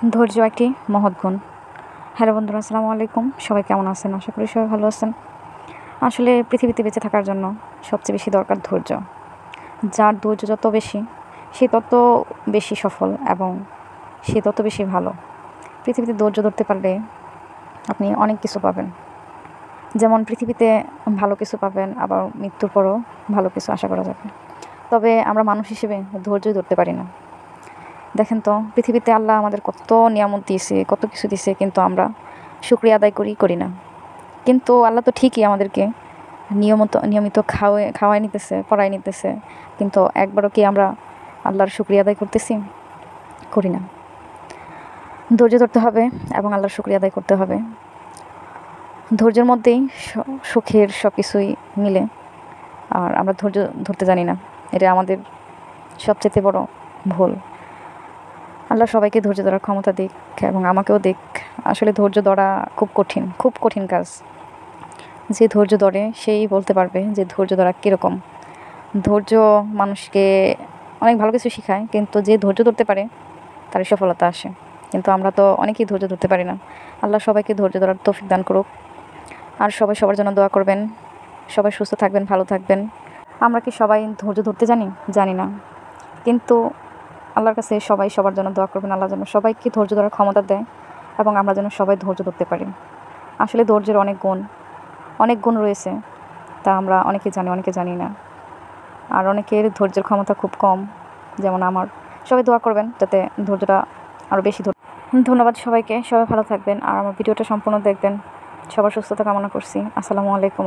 ধৈর্য একটি মহৎ গুণ। হ্যালো বন্ধুরা, আসসালামু আলাইকুম। সবাই কেমন আছেন? আশা করি সবাই ভালো আছেন। আসলে পৃথিবীতে বেঁচে থাকার জন্য সবচেয়ে বেশি দরকার ধৈর্য। যার ধৈর্য যত বেশি, সে তত বেশি সফল এবং সে তত বেশি ভালো। পৃথিবীতে ধৈর্য ধরতে পারলে আপনি অনেক কিছু পাবেন। যেমন পৃথিবীতে ভালো কিছু পাবেন, আবার মৃত্যুর পরও ভালো কিছু আশা করা যাবে। তবে আমরা মানুষ হিসেবে ধৈর্যই ধরতে পারি না। দেখেন তো, পৃথিবীতে আল্লাহ আমাদের কত নিয়ামত দিয়েছে, কত কিছু দিয়েছে, কিন্তু আমরা শুকরিয়া আদায় করি না। কিন্তু আল্লাহ তো ঠিকই আমাদেরকে নিয়মিত খাওয়াই নিতেছে, পড়াই নিতেছে, কিন্তু একবারও কি আমরা আল্লাহর শুকরিয়া আদায় করি না। ধৈর্য ধরতে হবে এবং আল্লাহর শুকরিয়া আদায় করতে হবে। ধৈর্যের মধ্যেই সুখের সব কিছুই মিলে, আর আমরা ধৈর্য ধরতে জানি না। এটা আমাদের সবচেয়ে বড় ভুল। আল্লাহ সবাইকে ধৈর্য ধরার ক্ষমতা দিক এবং আমাকেও দিক। আসলে ধৈর্য ধরা খুব কঠিন কাজ। যে ধৈর্য ধরে সেই বলতে পারবে যে ধৈর্য ধরা কীরকম। ধৈর্য মানুষকে অনেক ভালো কিছু শেখায়, কিন্তু যে ধৈর্য ধরতে পারে তারই সফলতা আসে। কিন্তু আমরা তো অনেকেই ধৈর্য ধরতে পারি না। আল্লাহ সবাইকে ধৈর্য ধরার তৌফিক দান করুক। আর সবাই সবার জন্য দোয়া করবেন। সবাই সুস্থ থাকবেন, ভালো থাকবেন। আমরা কি সবাই ধৈর্য ধরতে জানি না, কিন্তু আল্লাহর কাছে সবাই সবার জন্য দোয়া করবেন। আল্লাহ যেন সবাইকে ধৈর্য ধরার ক্ষমতা দেয় এবং আমরা যেন সবাই ধৈর্য ধরতে পারি। আসলে ধৈর্যের অনেক গুণ রয়েছে, তা আমরা অনেকে জানি, অনেকে জানি না। আর অনেকের ধৈর্যের ক্ষমতা খুব কম, যেমন আমার। সবাই দোয়া করবেন যাতে ধৈর্যটা আরও বেশি ধন্যবাদ সবাইকে। সবাই ভালো থাকবেন আর আমার ভিডিওটা সম্পূর্ণ দেখবেন। সবার সুস্থতা কামনা করছি। আসসালামু আলাইকুম।